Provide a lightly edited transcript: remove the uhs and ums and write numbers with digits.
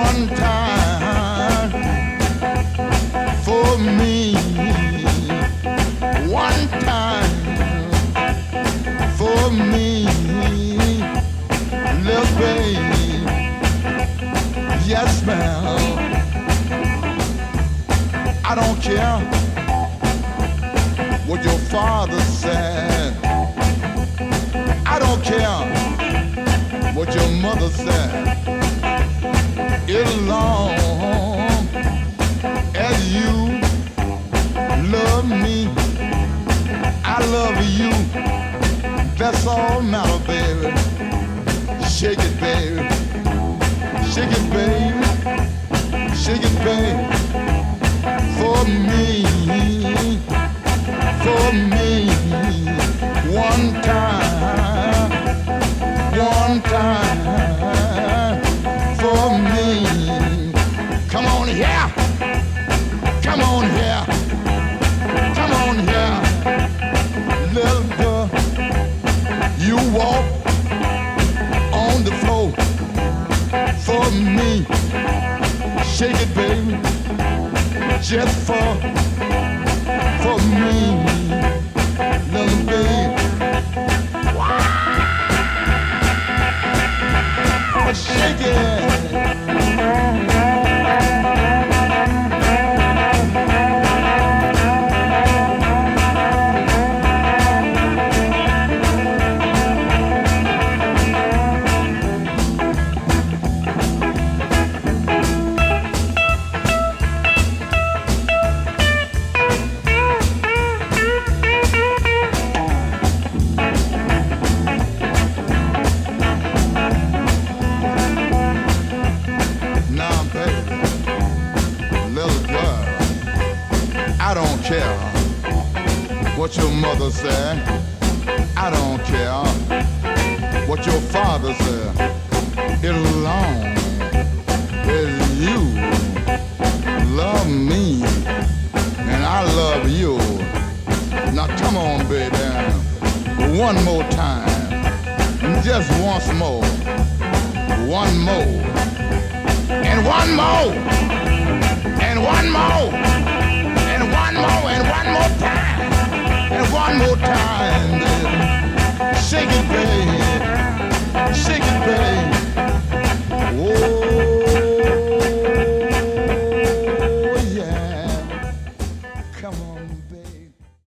one time for me, one time for me, little baby, yes ma'am. I don't care what your father said, I don't care what your mother said. As long as you love me, I love you. That's all matter, baby. Shake it, baby. Shake it, baby. Shake it, baby. For me, one time, one time. For me, come on here, come on here, come on here, little girl. You walk on the floor for me. Shake it, baby, just for me, little baby. Shake it. What your mother said, I don't care what your father said. As long as you love me and I love you. Now come on, baby, one more time, just once more, one more, and one more, and one more, and one more, and one more time. And one more time.